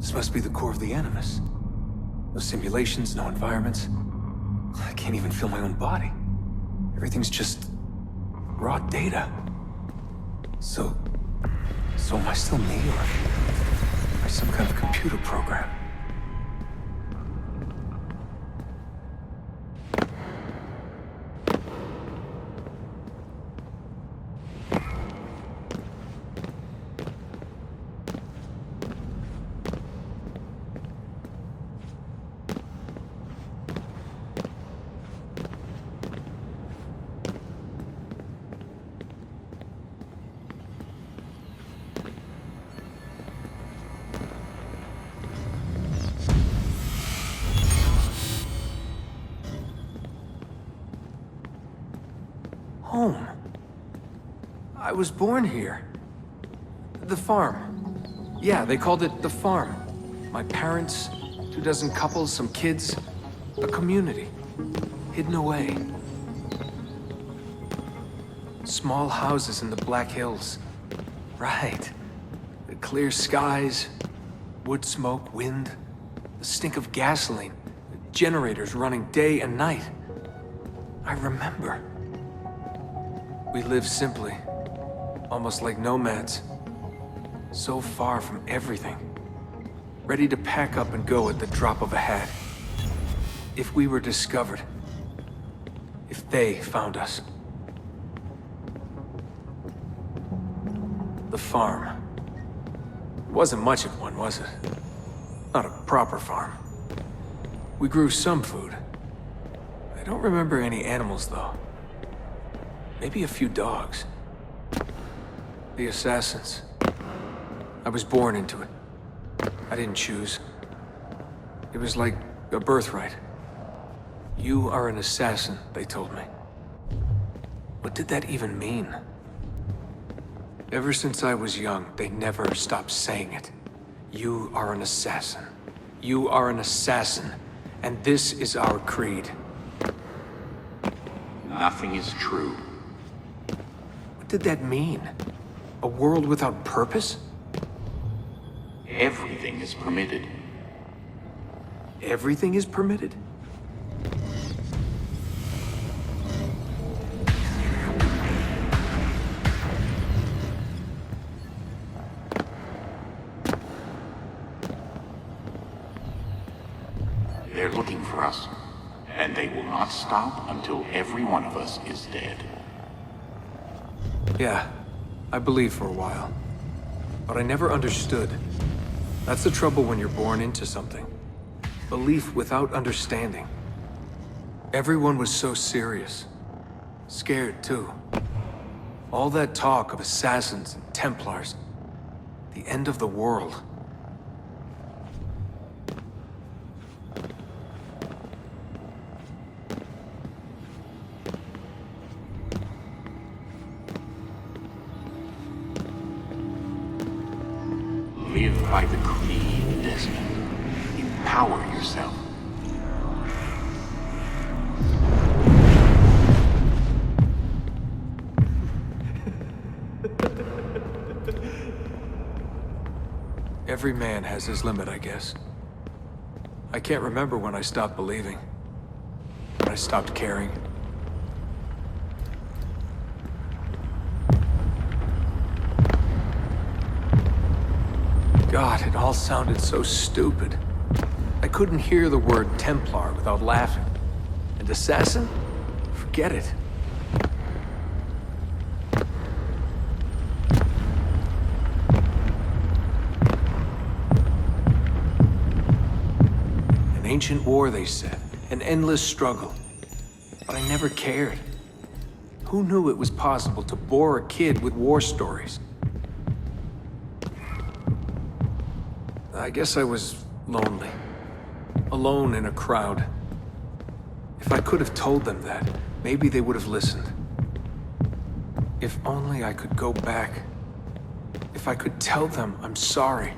This must be the core of the Animus. No simulations, no environments. I can't even feel my own body. Everything's just raw data. So am I still me, or am I some kind of computer program? Home. I was born here. The farm. Yeah, they called it the farm. My parents, 24 couples, some kids, a community. Hidden away. Small houses in the Black Hills. Right. The clear skies, wood smoke, wind, the stink of gasoline, generators running day and night. I remember. We lived simply, almost like nomads. So far from everything. Ready to pack up and go at the drop of a hat. If we were discovered. If they found us. The farm. It wasn't much of one, was it? Not a proper farm. We grew some food. I don't remember any animals, though. Maybe a few dogs. The assassins. I was born into it. I didn't choose. It was like a birthright. You are an assassin, they told me. What did that even mean? Ever since I was young, they never stopped saying it. You are an assassin. You are an assassin. And this is our creed. Nothing is true. What did that mean? A world without purpose? Everything is permitted. Everything is permitted? They're looking for us, and they will not stop until every one of us is dead. Yeah, I believed for a while. But I never understood. That's the trouble when you're born into something. Belief without understanding. Everyone was so serious. Scared, too. All that talk of assassins and Templars. The end of the world. Live by the creed, Desmond. Empower yourself. Every man has his limit, I guess. I can't remember when I stopped believing. When I stopped caring. God, it all sounded so stupid. I couldn't hear the word Templar without laughing. And assassin? Forget it. An ancient war, they said. An endless struggle. But I never cared. Who knew it was possible to bore a kid with war stories? I guess I was lonely. Alone in a crowd. If I could have told them that, maybe they would have listened. If only I could go back. If I could tell them I'm sorry.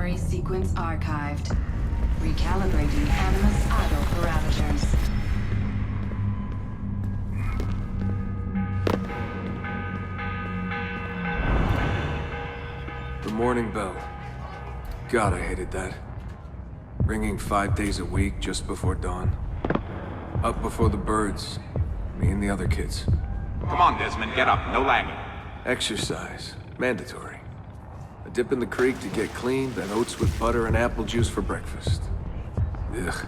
memory sequence archived. Recalibrating Animus idle parameters. The morning bell. God, I hated that. Ringing 5 days a week just before dawn. Up before the birds. Me and the other kids. Come on, Desmond, get up. No lagging. Exercise. Mandatory. A dip in the creek to get clean, then oats with butter and apple juice for breakfast. Ugh.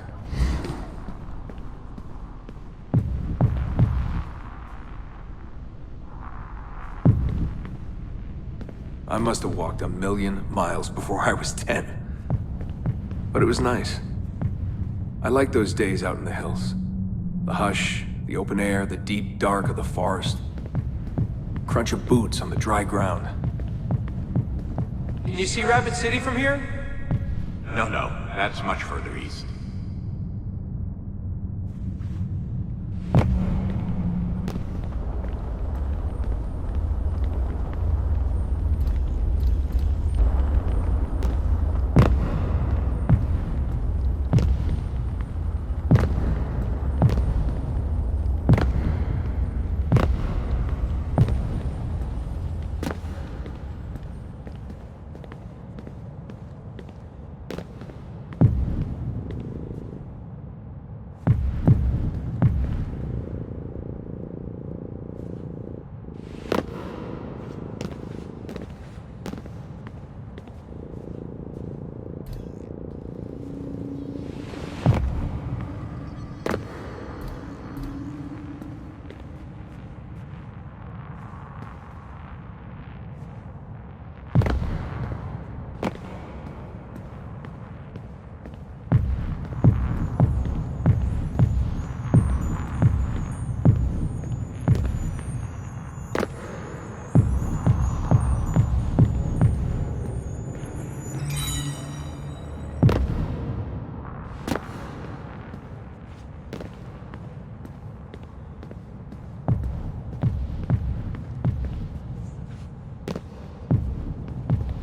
I must have walked 1,000,000 miles before I was 10. But it was nice. I liked those days out in the hills. The hush, the open air, the deep dark of the forest. Crunch of boots on the dry ground. Can you see Rapid City from here? No, that's much further east.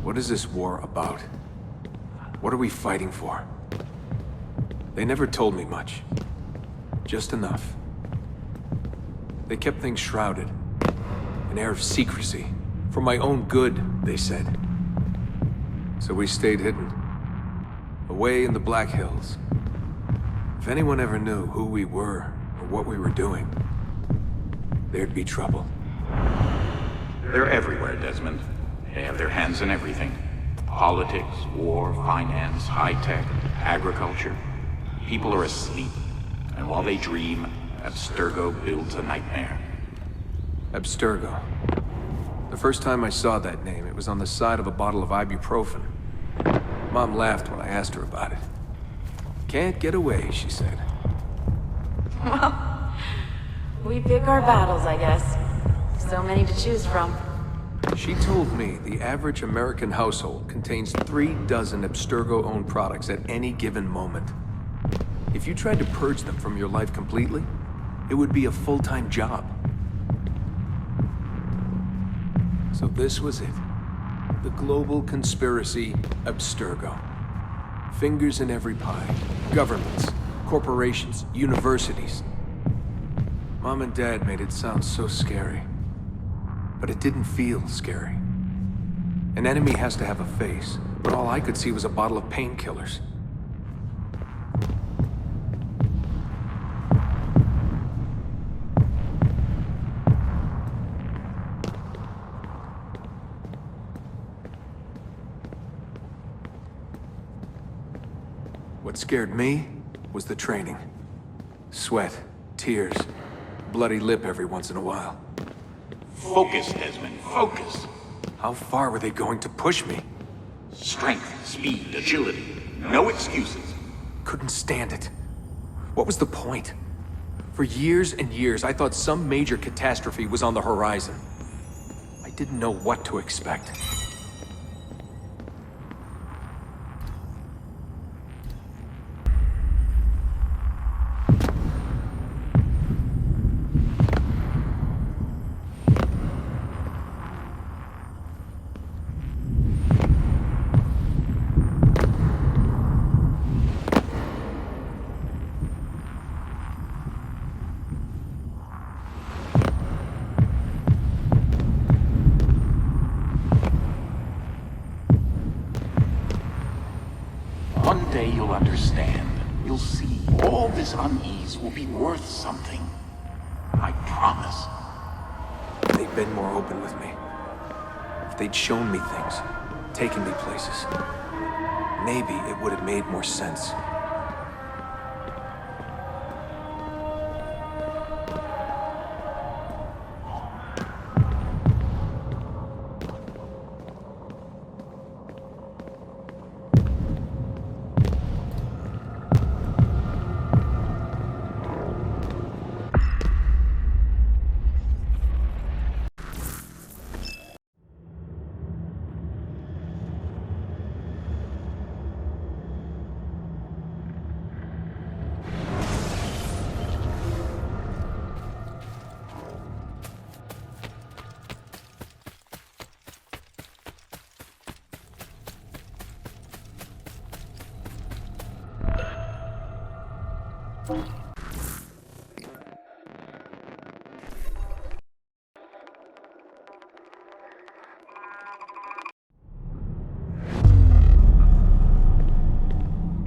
What is this war about? What are we fighting for? They never told me much. Just enough. They kept things shrouded. An air of secrecy. For my own good, they said. So we stayed hidden. Away in the Black Hills. If anyone ever knew who we were, or what we were doing, there'd be trouble. They're everywhere, Desmond. They have their hands in everything. Politics, war, finance, high-tech, agriculture. People are asleep. And while they dream, Abstergo builds a nightmare. Abstergo. The first time I saw that name, it was on the side of a bottle of ibuprofen. Mom laughed when I asked her about it. Can't get away, she said. Well, we pick our battles, I guess. So many to choose from. She told me the average American household contains 3 dozen Abstergo-owned products at any given moment. If you tried to purge them from your life completely, it would be a full-time job. So this was it. The global conspiracy Abstergo. Fingers in every pie. Governments, corporations, universities. Mom and Dad made it sound so scary. But it didn't feel scary. An enemy has to have a face, but all I could see was a bottle of painkillers. What scared me was the training. Sweat, tears, bloody lip every once in a while. Focus, Desmond, focus. How far were they going to push me? Strength, speed, agility. No excuses. Couldn't stand it. What was the point? For years and years, I thought some major catastrophe was on the horizon. I didn't know what to expect. this unease will be worth something. I promise. If they'd been more open with me. If they'd shown me things, taken me places, maybe it would have made more sense.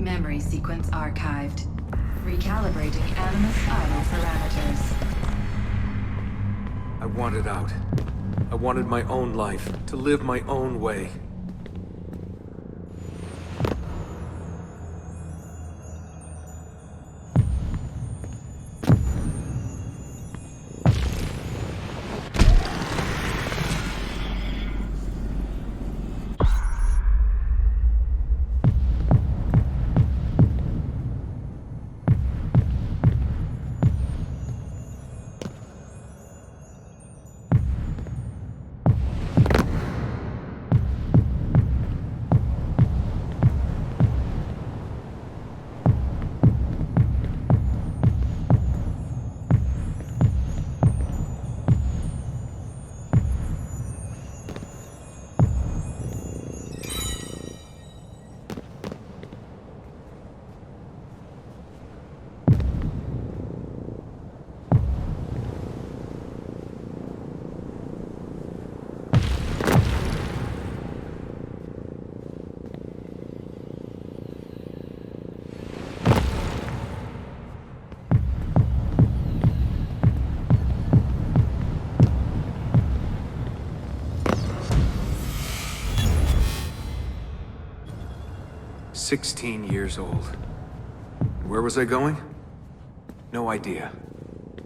Memory sequence archived. Recalibrating Animus idle parameters. I wanted out. I wanted my own life, to live my own way. "16 years old. Where was I going? No idea.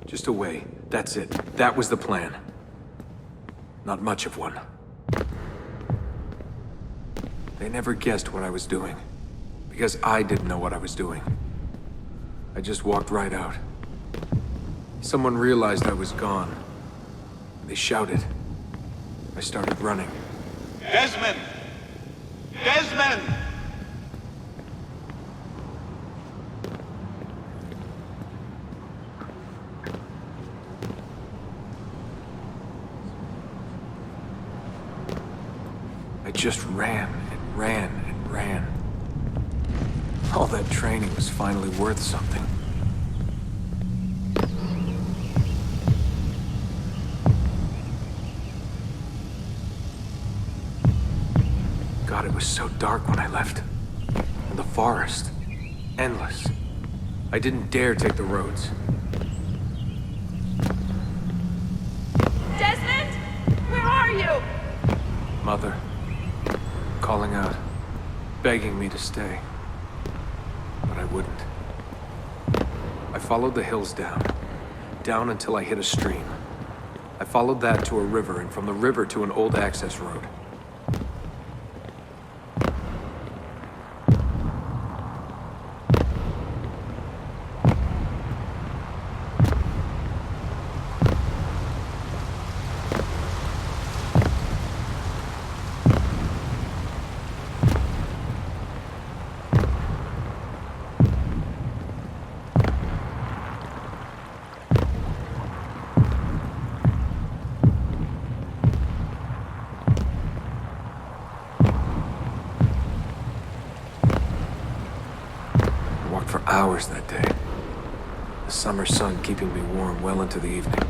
Just away. That's it. That was the plan. Not much of one. They never guessed what I was doing. Because I didn't know what I was doing. I just walked right out. Someone realized I was gone. They shouted. I started running. Desmond! Desmond! I just ran and ran and ran. All that training was finally worth something. God, it was so dark when I left. And the forest. Endless. I didn't dare take the roads. Desmond? Where are you? Mother. Calling out. Begging me to stay. But I wouldn't. I followed the hills down. Down until I hit a stream. I followed that to a river, and from the river to an old access road. For hours that day. The summer sun keeping me warm well into the evening.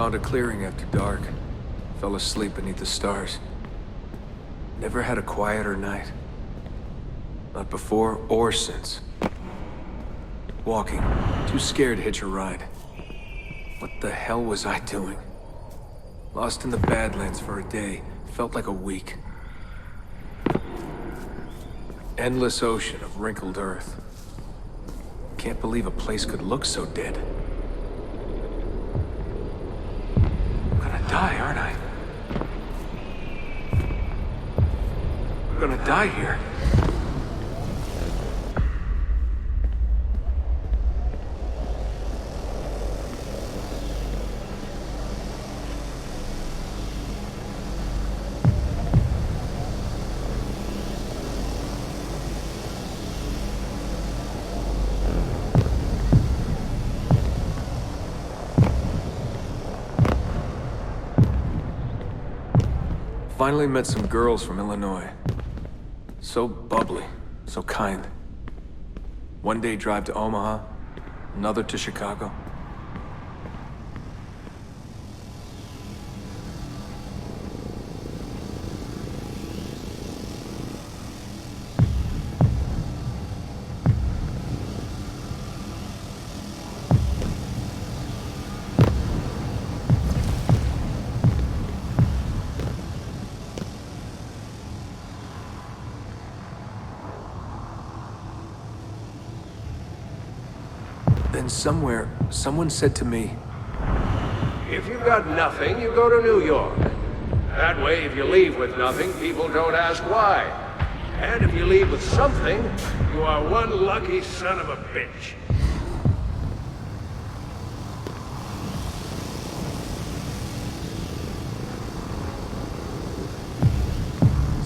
Found a clearing after dark. Fell asleep beneath the stars. Never had a quieter night. Not before or since. Walking, too scared to hitch a ride. What the hell was I doing? Lost in the Badlands for a day, felt like a week. Endless ocean of wrinkled earth. Can't believe a place could look so dead. I'm gonna die, aren't I? I'm gonna die here. Finally met some girls from Illinois. So bubbly, so kind. One day drive to Omaha, another to Chicago. Then somewhere, someone said to me, If you've got nothing, you go to New York. That way, if you leave with nothing, people don't ask why. And if you leave with something, you are one lucky son of a bitch.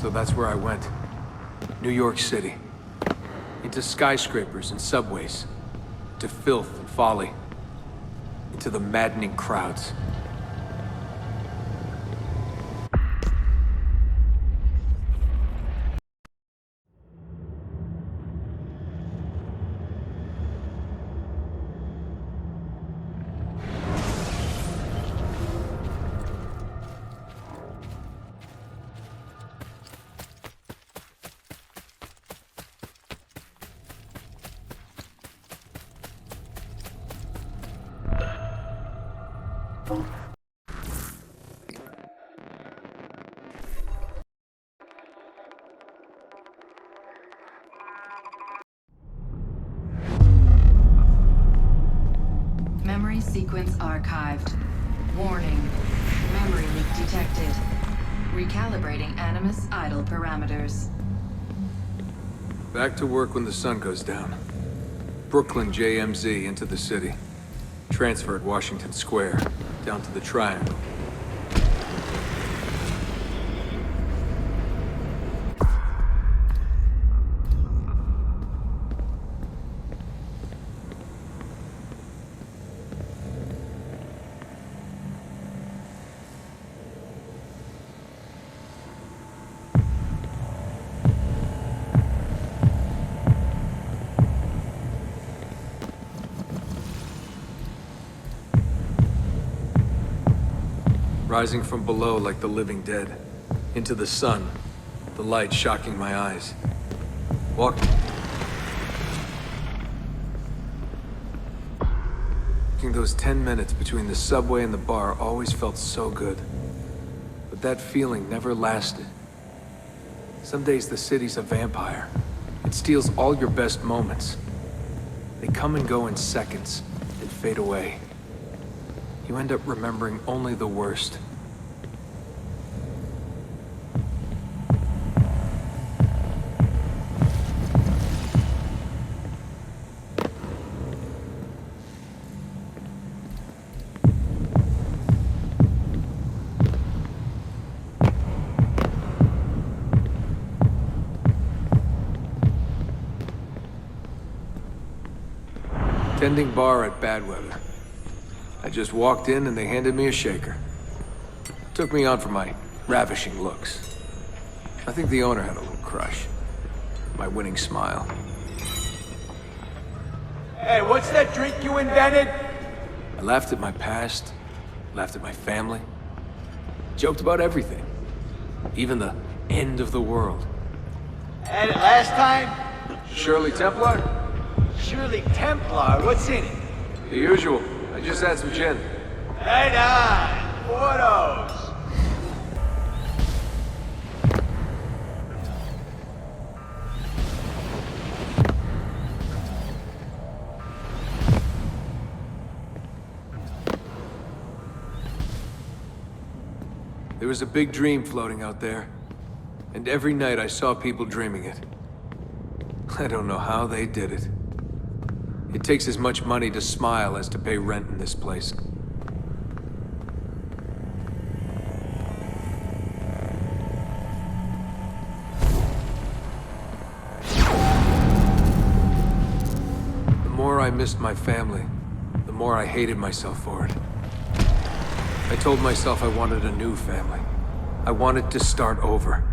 so that's where I went. New York City. Into skyscrapers and subways. To filth and folly. Into the maddening crowds. Memory sequence archived. Warning. Memory leak detected. Recalibrating Animus idle parameters. Back to work when the sun goes down. Brooklyn JMZ into the city. Transfer at Washington Square, down to the Triangle. Rising from below like the living dead. Into the sun, the light shocking my eyes. Walking those 10 minutes between the subway and the bar always felt so good. But that feeling never lasted. Some days the city's a vampire. It steals all your best moments. They come and go in seconds, and fade away. You end up remembering only the worst. Tending bar at Badweather. I just walked in and they handed me a shaker. Took me on for my ravishing looks. I think the owner had a little crush. My winning smile. Hey, what's that drink you invented? I laughed at my past laughed at my family, joked about everything. Even the end of the world. Had it last time? Shirley Templar? Surely Templar, what's in it? The usual. I just had some gin. Right on, photos. There was a big dream floating out there. And every night I saw people dreaming it. I don't know how they did it. It takes as much money to smile as to pay rent in this place. The more I missed my family, the more I hated myself for it. I told myself I wanted a new family. I wanted to start over.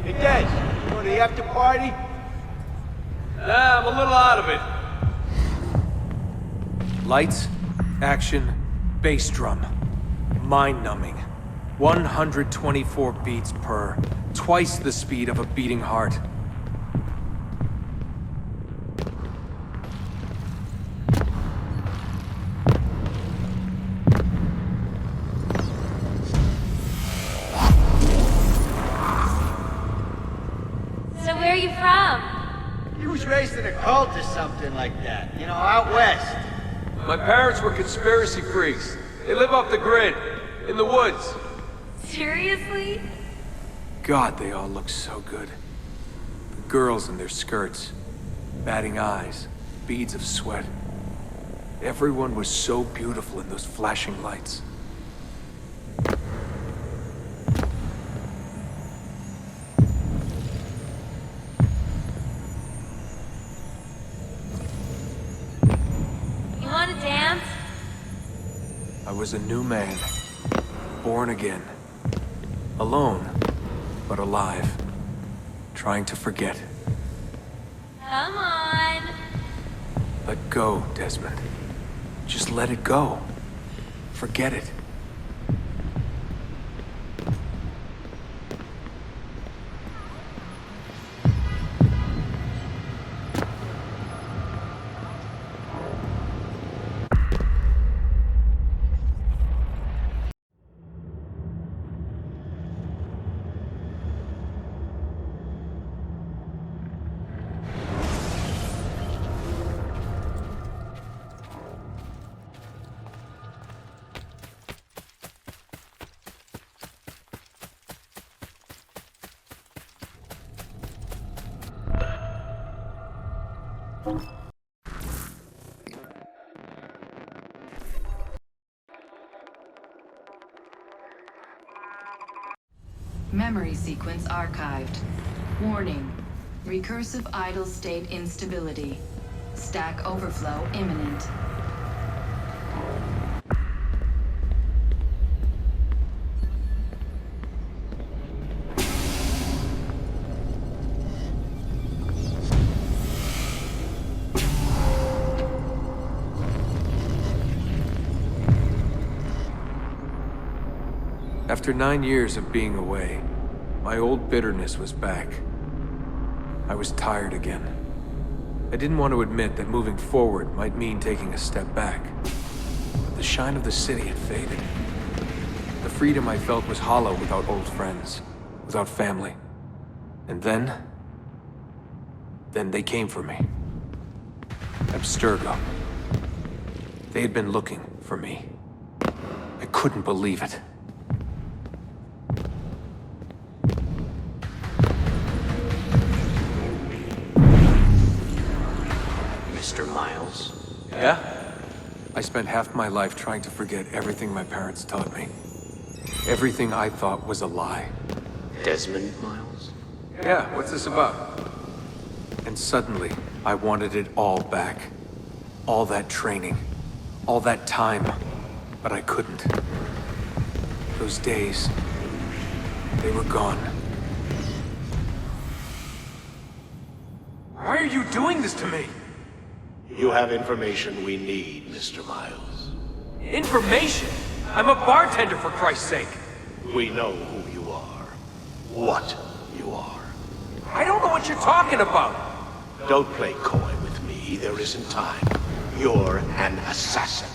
Hey, Des, you going to the after party? Nah, I'm a little out of it. Lights, action, bass drum. Mind-numbing. 124 beats per. Twice the speed of a beating heart. So where are you from? He was raised in a cult or something like that. You know, out west. My parents were conspiracy freaks. They live off the grid, in the woods. Seriously? God, they all look so good. The girls in their skirts, batting eyes, beads of sweat. Everyone was so beautiful in those flashing lights. You want to dance? I was a new man, born again. Alone, but alive. Trying to forget. Come on. Let go, Desmond. Just let it go. Forget it. Memory sequence archived. Warning. Recursive idle state instability. Stack overflow imminent. After 9 years of being away, my old bitterness was back. I was tired again. I didn't want to admit that moving forward might mean taking a step back. But the shine of the city had faded. The freedom I felt was hollow without old friends, without family. And then they came for me. Abstergo. They had been looking for me. I couldn't believe it. Mr. Miles? Yeah? I spent half my life trying to forget everything my parents taught me. Everything I thought was a lie. Desmond Miles? Yeah, what's this about? And suddenly, I wanted it all back. All that training. All that time. But I couldn't. Those days, they were gone. Why are you doing this to me? You have information we need, Mr. Miles. Information? I'm a bartender, for Christ's sake. We know who you are. What you are. I don't know what you're talking about. Don't play coy with me. There isn't time. You're an assassin.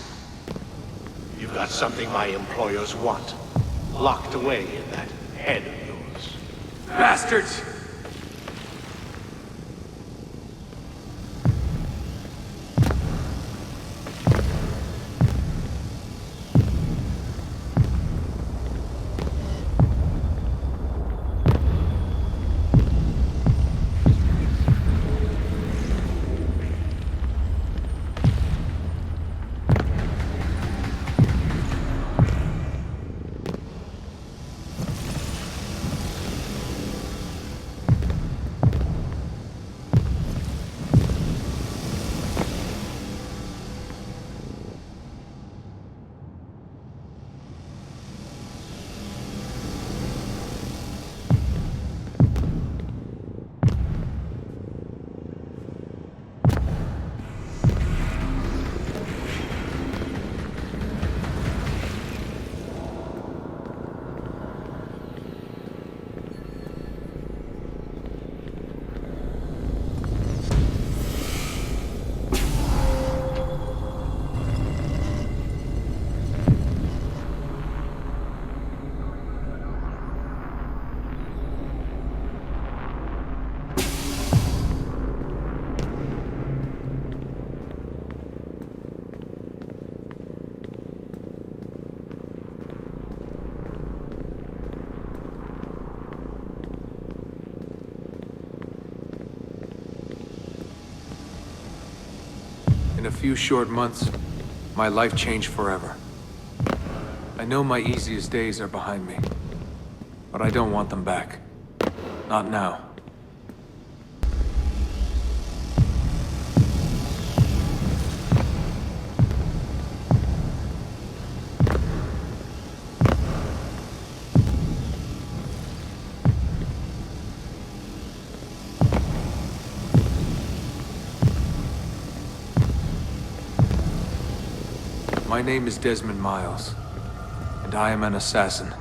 You've got something my employers want. Locked away in that head of yours. Bastards! In a few short months, my life changed forever. I know my easiest days are behind me, but I don't want them back. Not now. My name is Desmond Miles, and I am an assassin.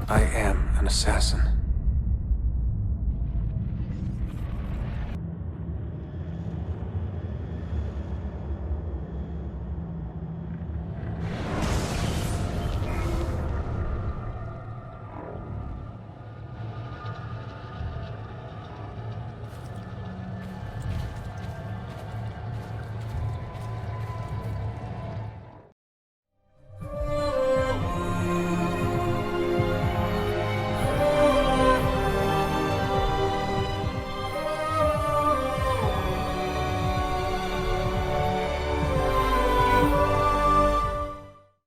I am an assassin.